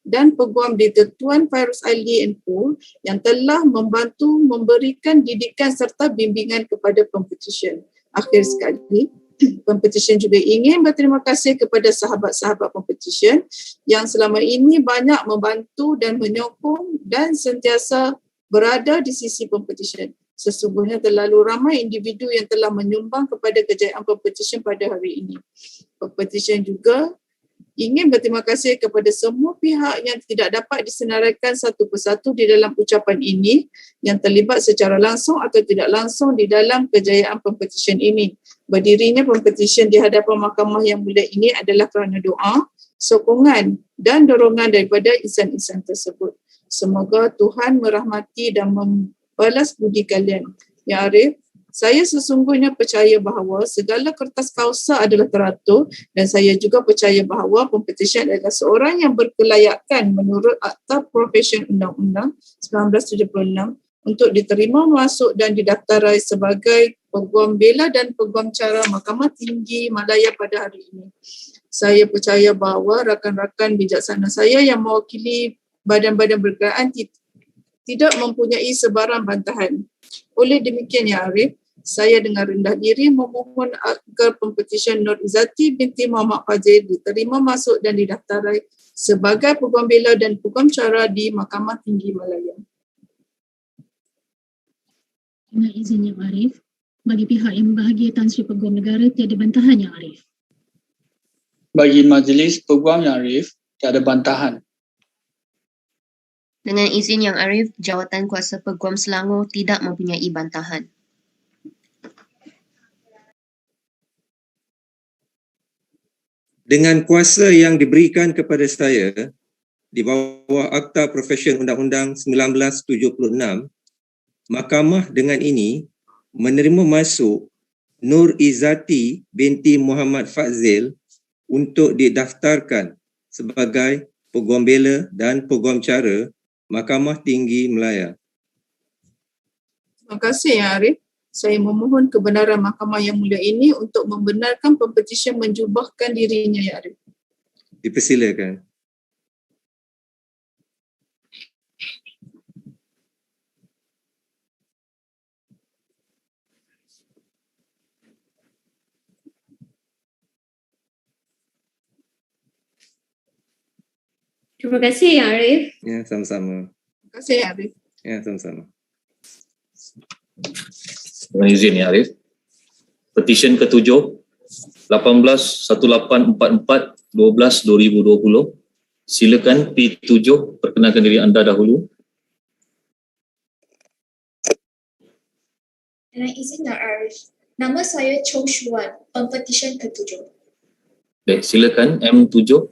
dan peguam di Tuan Fairuz Ali Co yang telah membantu memberikan didikan serta bimbingan kepada Pempetisyen. Akhir sekali, Pempetisyen juga ingin berterima kasih kepada sahabat-sahabat Pempetisyen yang selama ini banyak membantu dan menyokong dan sentiasa berada di sisi Pempetisyen. Sesungguhnya terlalu ramai individu yang telah menyumbang kepada kejayaan Pempetisyen pada hari ini. Pempetisyen juga ingin berterima kasih kepada semua pihak yang tidak dapat disenaraikan satu persatu di dalam ucapan ini yang terlibat secara langsung atau tidak langsung di dalam kejayaan Pempetisyen ini. Berdirinya Pempetisyen di hadapan mahkamah yang mulia ini adalah kerana doa, sokongan dan dorongan daripada insan-insan tersebut. Semoga Tuhan merahmati dan membalas budi kalian. Ya Arif, Saya sesungguhnya percaya bahawa segala kertas kausa adalah teratur dan saya juga percaya bahawa pempetisyen adalah seorang yang berkelayakan menurut Akta Profesyen Undang-Undang 1976 untuk diterima, masuk dan didaftarai sebagai Peguam Bela dan Peguam Cara Mahkamah Tinggi Malaya pada hari ini. Saya percaya bahawa rakan-rakan bijaksana saya yang mewakili badan-badan berkenaan tidak mempunyai sebarang bantahan. Oleh demikian, Ya Arif, saya dengan rendah diri memohon agar Pempetisyen Nur Izzati binti Muhammad Fazil diterima, masuk dan didaftarai sebagai Peguam Bela dan Peguam Cara di Mahkamah Tinggi Malaya. Dengan izin Yang Arif, bagi pihak yang berbahagia Tan Sri Peguam Negara tiada bantahan Yang Arif. Bagi Majlis Peguam Yang Arif, tiada bantahan. Dengan izin Yang Arif, Jawatan Kuasa Peguam Selangor tidak mempunyai bantahan. Dengan kuasa yang diberikan kepada saya di bawah Akta Profesyen Undang-Undang 1976, Mahkamah dengan ini menerima masuk Nur Izzati binti Muhammad Fazil untuk didaftarkan sebagai Peguam Bela dan Peguam Cara Mahkamah Tinggi Malaya. Terima kasih Ya Arif. Saya memohon kebenaran Mahkamah yang mulia ini untuk membenarkan pempetisyen menjubahkan dirinya, Ya Arif. Dipersilakan. Terima kasih Ya Arif. Ya, sama-sama. Terima kasih Ya Arif. Ya, sama-sama. Dengan izin Ya Arif, petisyen ke-7 18-1844-12-2020. Silakan P7 perkenalkan diri anda dahulu. Dengan izin Ya Arif, nama saya Chow Shuan, pempetisyen ke-7. Baik, silakan M7.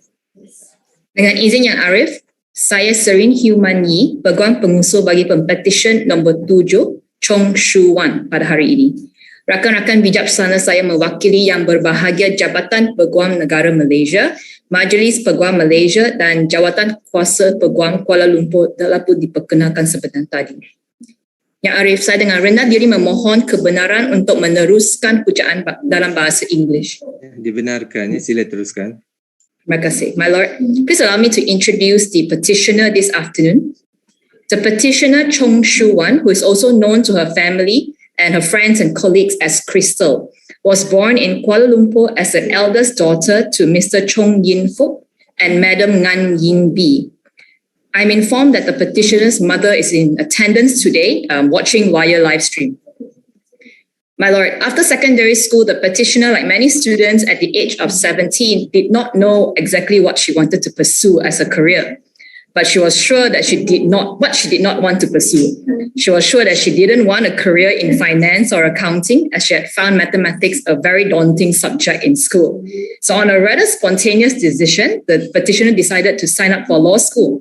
Dengan izin Yang Arif, saya Serin Human Yi, Peguam Pengusul bagi Pempetisyen nombor 7, Chong Shu Wan pada hari ini. Rakan-rakan bijaksana saya mewakili yang berbahagia Jabatan Peguam Negara Malaysia, Majlis Peguam Malaysia dan Jawatan Kuasa Peguam Kuala Lumpur telah pun diperkenalkan sebentar tadi. Yang Arif, saya dengan rendah diri memohon kebenaran untuk meneruskan pucaan dalam bahasa Inggeris. Dibenarkan, ya, sila teruskan. Terima kasih. My Lord, please allow me to introduce the petitioner this afternoon. The petitioner Chong Shu Wan, who is also known to her family and her friends and colleagues as Crystal, was born in Kuala Lumpur as the eldest daughter to Mr. Chong Yin Fook and Madam Ngan Yin Bee. I'm informed that the petitioner's mother is in attendance today, watching via live stream. My Lord, after secondary school, the petitioner, like many students at the age of 17, did not know exactly what she wanted to pursue as a career. But she was sure that she did not want to pursue. She was sure that she didn't want a career in finance or accounting, as she had found mathematics a very daunting subject in school. So on a rather spontaneous decision, the petitioner decided to sign up for law school.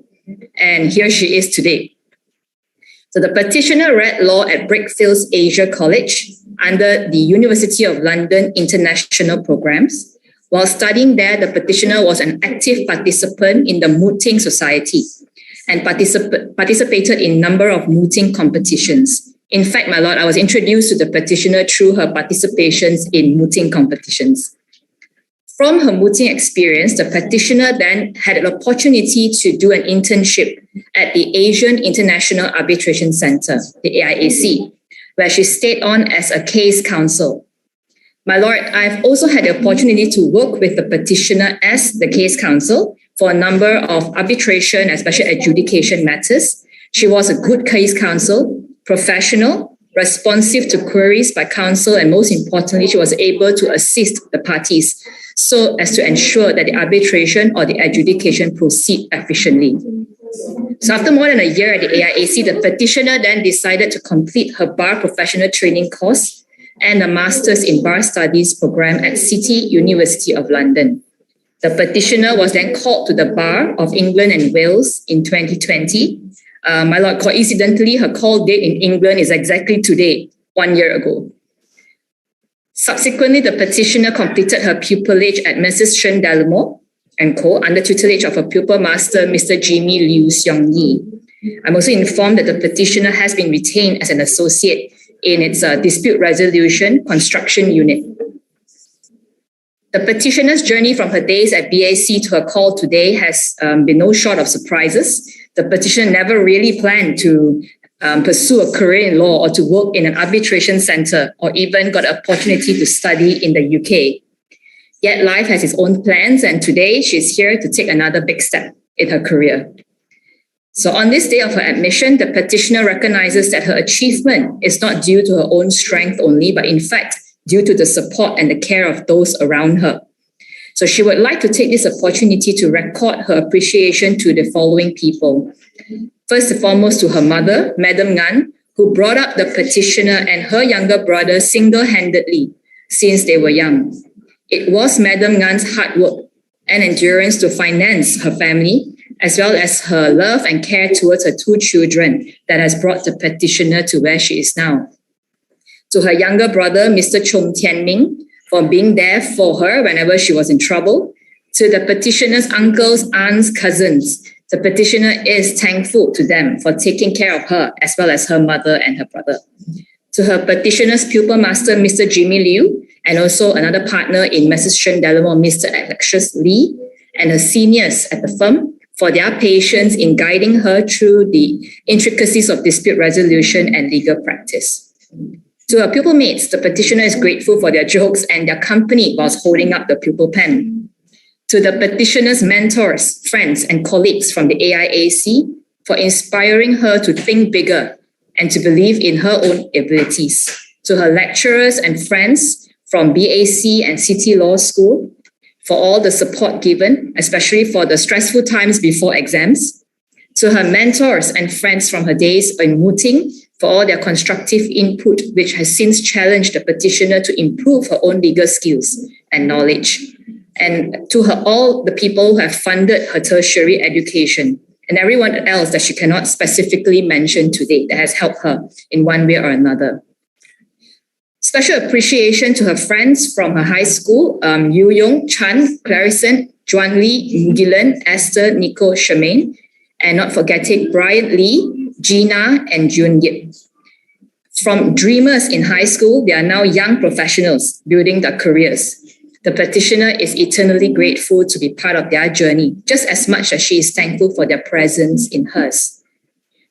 And here she is today. So the petitioner read law at Brickfields Asia College under the University of London International Programs. While studying there, the petitioner was an active participant in the mooting society and participated in a number of mooting competitions. In fact, my Lord, I was introduced to the petitioner through her participations in mooting competitions. From her mooting experience, the petitioner then had an opportunity to do an internship at the Asian International Arbitration Center, the AIAC, where she stayed on as a case counsel. My Lord, I've also had the opportunity to work with the petitioner as the case counsel for a number of arbitration and special adjudication matters. She was a good case counsel, professional, responsive to queries by counsel, and most importantly, she was able to assist the parties so as to ensure that the arbitration or the adjudication proceed efficiently. So after more than a year at the AIAC, the petitioner then decided to complete her bar professional training course and a Master's in Bar Studies program at City University of London. The petitioner was then called to the Bar of England and Wales in 2020. My Lord, coincidentally, her call date in England is exactly today, 1 year ago. Subsequently, the petitioner completed her pupillage at Mrs. Shen Dalmore and Co. under tutelage of her pupil master, Mr. Jimmy Liu Xiong Yi. I'm also informed that the petitioner has been retained as an associate in its dispute resolution construction unit. The petitioner's journey from her days at BAC to her call today has been no short of surprises. The petitioner never really planned to pursue a career in law or to work in an arbitration center or even got an opportunity to study in the UK. Yet life has its own plans, and today she's here to take another big step in her career. So on this day of her admission, the petitioner recognizes that her achievement is not due to her own strength only, but in fact, due to the support and the care of those around her. So she would like to take this opportunity to record her appreciation to the following people. First and foremost, to her mother, Madam Ngan, who brought up the petitioner and her younger brother single-handedly since they were young. It was Madam Ngan's hard work and endurance to finance her family, as well as her love and care towards her two children, that has brought the petitioner to where she is now. To her younger brother, Mr. Chong Tian Ming, for being there for her whenever she was in trouble. To the petitioner's uncles, aunts, cousins, the petitioner is thankful to them for taking care of her, as well as her mother and her brother. To her petitioner's pupil master, Mr. Jimmy Liu, and also another partner in Mrs. Shen Dalmore, Mr. Alexis Lee, and her seniors at the firm for their patience in guiding her through the intricacies of dispute resolution and legal practice. To her pupil mates, the petitioner is grateful for their jokes and their company whilst holding up the pupil pen. To the petitioner's mentors, friends, and colleagues from the AIAC for inspiring her to think bigger and to believe in her own abilities. To her lecturers and friends from BAC and City Law School for all the support given, especially for the stressful times before exams. To her mentors and friends from her days in Muting for all their constructive input, which has since challenged the petitioner to improve her own legal skills and knowledge. And to her, all the people who have funded her tertiary education and everyone else that she cannot specifically mention today that has helped her in one way or another. Special appreciation to her friends from her high school, Yu Yong, Chan, Clarison, Juan Lee, Mugilan, Esther, Nico, Shemaine, and not forgetting Brian Lee, Gina, and Jun Yip. From dreamers in high school, they are now young professionals building their careers. The petitioner is eternally grateful to be part of their journey, just as much as she is thankful for their presence in hers.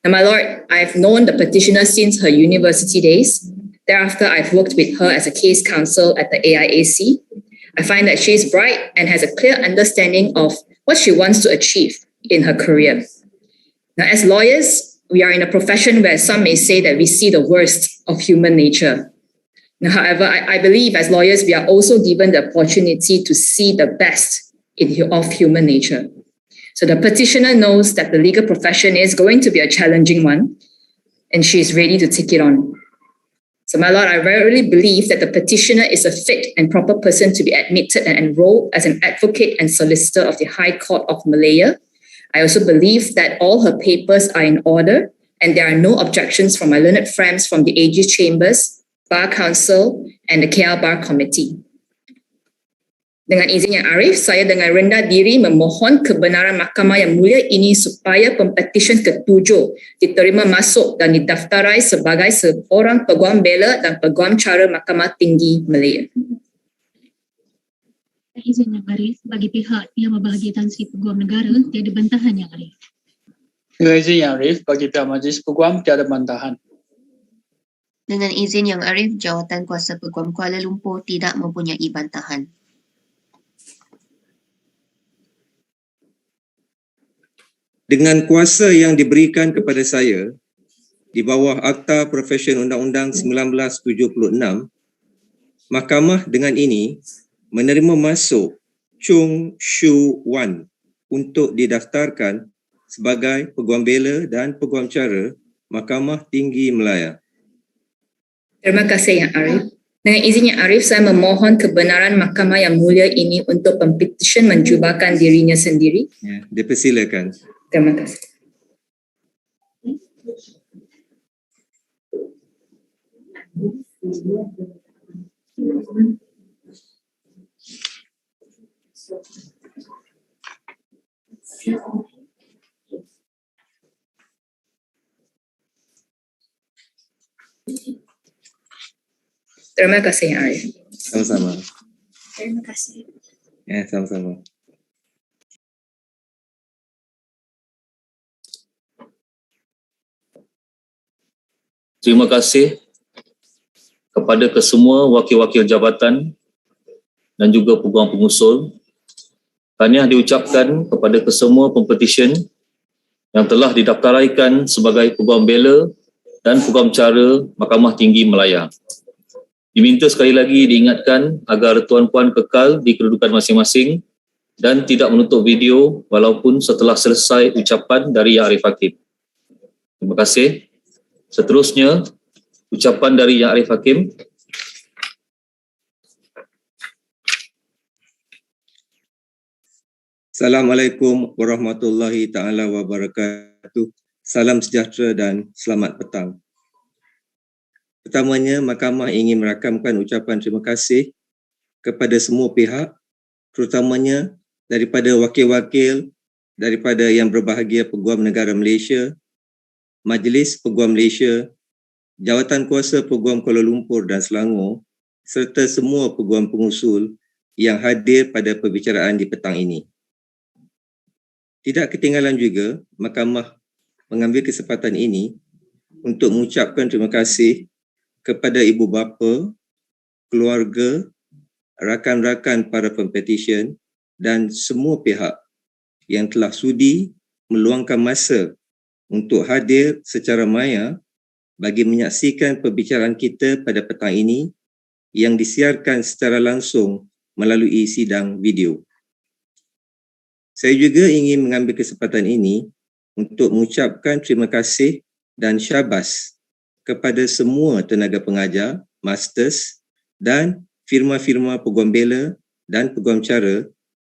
Now, my lord, I've known the petitioner since her university days. Thereafter, I've worked with her as a case counsel at the AIAC. I find that she is bright and has a clear understanding of what she wants to achieve in her career. Now, as lawyers, we are in a profession where some may say that we see the worst of human nature. Now, however, I believe as lawyers, we are also given the opportunity to see the best of human nature. So the petitioner knows that the legal profession is going to be a challenging one, and she is ready to take it on. So, my lord, I really believe that the petitioner is a fit and proper person to be admitted and enrolled as an advocate and solicitor of the High Court of Malaya. I also believe that all her papers are in order and there are no objections from my learned friends from the AG's Chambers, Bar Council, and the KL Bar Committee. Dengan izin Yang Arif, saya dengan rendah diri memohon kebenaran Mahkamah Yang Mulia ini supaya Pempetisyen ke-7 diterima masuk dan didaftarai sebagai seorang Peguam Bela dan Peguam Cara Mahkamah Tinggi Malaya. Izin Yang Arif, bagi pihak yang berbahagia Tan Sri Peguam Negara, tiada bantahan Yang Arif. Dengan izin Yang Arif, bagi pihak Majlis Peguam, tiada bantahan. Dengan izin Yang Arif, Jawatan Kuasa Peguam Kuala Lumpur tidak mempunyai bantahan. Dengan kuasa yang diberikan kepada saya di bawah Akta Profesyen Undang-Undang 1976, Mahkamah dengan ini menerima masuk Chung Shu Wan untuk didaftarkan sebagai Peguam Bela dan Peguam Cara Mahkamah Tinggi Malaya. Terima kasih Yang Arif. Dengan izin Yang Arif, saya memohon kebenaran Mahkamah Yang Mulia ini untuk Pempetisyen mencubakan dirinya sendiri. Ya, dipersilakan. Terima kasih. Terima kasih Arif. Sama-sama. Terima kasih. Ya, sama-sama. Terima kasih kepada kesemua wakil-wakil jabatan dan juga peguam pengusul. Tahniah diucapkan kepada kesemua pempetisyen yang telah didaftaraikan sebagai Peguam Bela dan Peguam Cara Mahkamah Tinggi Malaya. Diminta sekali lagi diingatkan agar tuan-puan kekal di kedudukan masing-masing dan tidak menutup video walaupun setelah selesai ucapan dari Yang Arif Hakim. Terima kasih. Seterusnya, ucapan dari Yang Arif Hakim. Assalamualaikum warahmatullahi taala wabarakatuh. Salam sejahtera dan selamat petang. Pertamanya, Mahkamah ingin merakamkan ucapan terima kasih kepada semua pihak, terutamanya daripada wakil-wakil daripada yang berbahagia Peguam Negara Malaysia, Majlis Peguam Malaysia, Jawatan Kuasa Peguam Kuala Lumpur dan Selangor, serta semua peguam pengusul yang hadir pada perbicaraan di petang ini. Tidak ketinggalan juga, Mahkamah mengambil kesempatan ini untuk mengucapkan terima kasih kepada ibu bapa, keluarga, rakan-rakan para pempetisyen dan semua pihak yang telah sudi meluangkan masa untuk hadir secara maya bagi menyaksikan perbicaraan kita pada petang ini yang disiarkan secara langsung melalui sidang video. Saya juga ingin mengambil kesempatan ini untuk mengucapkan terima kasih dan syabas kepada semua tenaga pengajar, masters dan firma-firma Peguam Bela dan Peguam Cara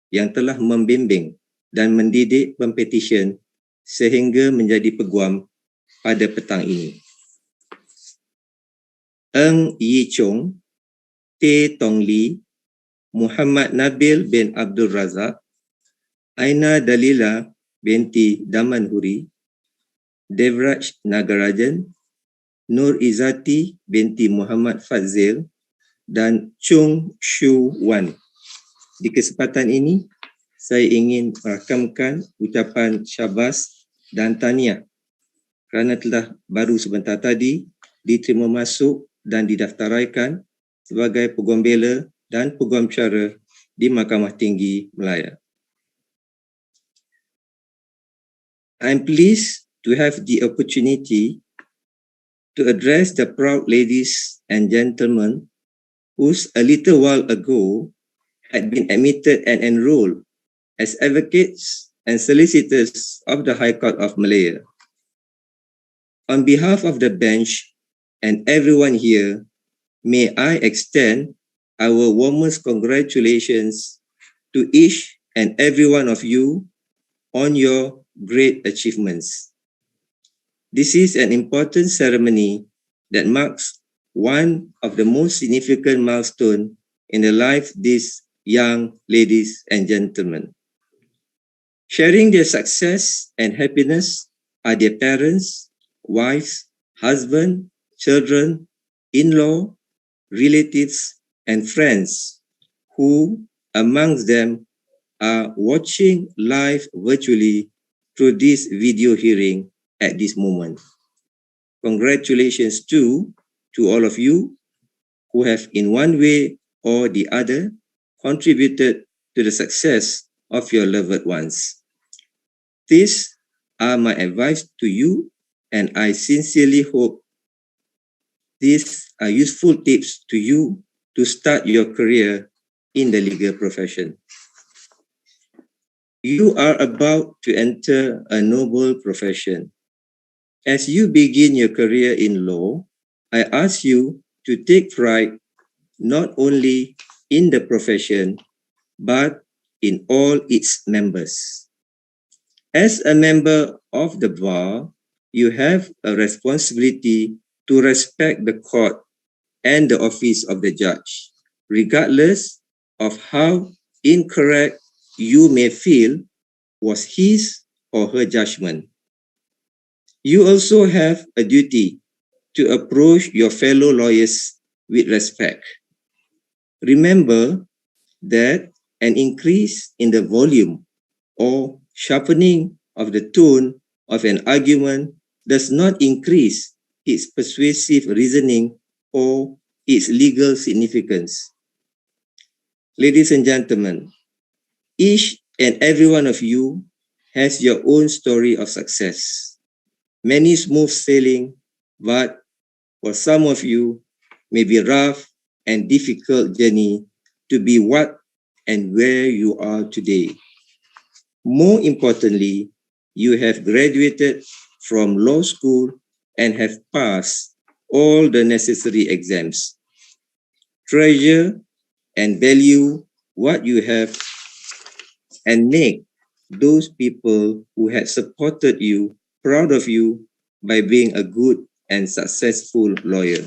yang telah membimbing dan mendidik pempetisyen sehingga menjadi peguam pada petang ini. Eng Yi Chong, T. Tong Lee, Muhammad Nabil bin Abdul Razak, Aina Dalila binti Damanhuri, Devraj Nagarajan, Nur Izzati binti Muhammad Fazil dan Chung Shu Wan. Di kesempatan ini, saya ingin merakamkan ucapan syabas dan tahniah kerana telah baru sebentar tadi diterima masuk dan didaftaraikan sebagai Peguam Bela dan Peguam Cara di Mahkamah Tinggi Malaya. I'm pleased to have the opportunity to address the proud ladies and gentlemen who a little while ago had been admitted and enrolled as advocates and solicitors of the High Court of Malaya. On behalf of the bench and everyone here, may I extend our warmest congratulations to each and every one of you on your great achievements. This is an important ceremony that marks one of the most significant milestones in the life of these young ladies and gentlemen. Sharing their success and happiness are their parents, wives, husband, children, in-law, relatives, and friends who, amongst them, are watching live virtually through this video hearing at this moment. Congratulations to all of you who have in one way or the other contributed to the success of your loved ones. These are my advice to you, and I sincerely hope these are useful tips to you to start your career in the legal profession. You are about to enter a noble profession. As you begin your career in law, I ask you to take pride not only in the profession, but in all its members. As a member of the bar, you have a responsibility to respect the court and the office of the judge. regardless of how incorrect you may feel was his or her judgment. You also have a duty to approach your fellow lawyers with respect. Remember that an increase in the volume or sharpening of the tone of an argument does not increase its persuasive reasoning or its legal significance. Ladies and gentlemen, each and every one of you has your own story of success. Many smooth sailing, but for some of you may be rough and difficult journey to be what and where you are today. More importantly, you have graduated from law school and have passed all the necessary exams. Treasure and value what you have and make those people who had supported you proud of you by being a good and successful lawyer.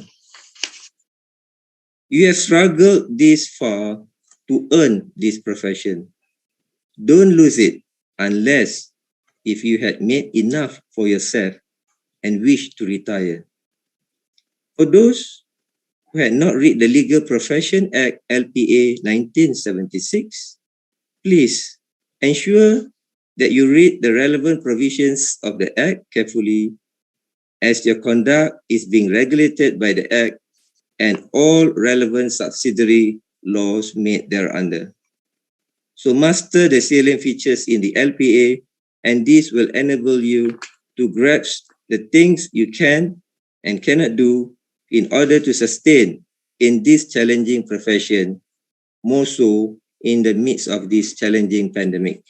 You have struggled this far to earn this profession. Don't lose it unless if you had made enough for yourself and wish to retire. For those who had not read the Legal Profession Act LPA 1976, please ensure that you read the relevant provisions of the Act carefully, as your conduct is being regulated by the Act and all relevant subsidiary laws made thereunder. So master the salient features in the LPA, and this will enable you to grasp the things you can and cannot do in order to sustain in this challenging profession, more so in the midst of this challenging pandemic.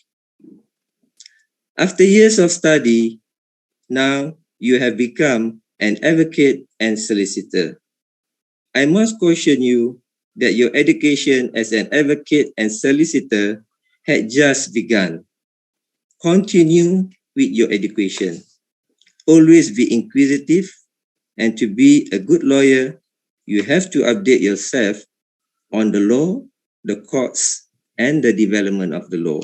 After years of study, now you have become an advocate and solicitor. I must caution you that your education as an advocate and solicitor had just begun. Continue with your education. Always be inquisitive, and to be a good lawyer, you have to update yourself on the law, the courts, and the development of the law.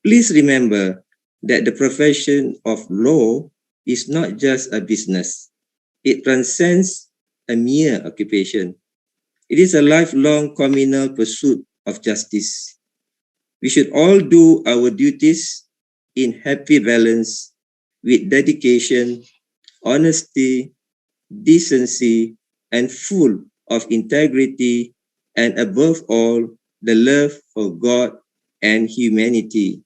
Please remember that the profession of law is not just a business. It transcends a mere occupation. It is a lifelong communal pursuit of justice. We should all do our duties in happy balance with dedication, honesty, decency, and full of integrity, and above all, the love for God and humanity.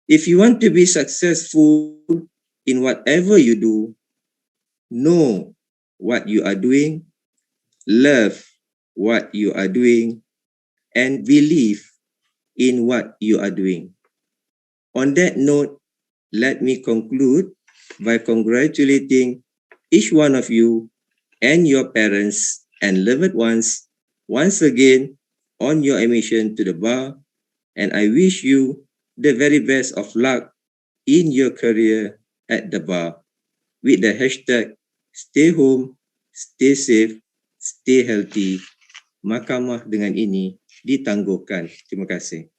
If you want to be successful in whatever you do, know what you are doing, love what you are doing, and believe in what you are doing. On that note, let me conclude by congratulating each one of you and your parents and loved ones once again on your admission to the bar, and I wish you the very best of luck in your career at the bar with the hashtag stay home, stay safe, stay healthy. Mahkamah dengan ini ditangguhkan. Terima kasih.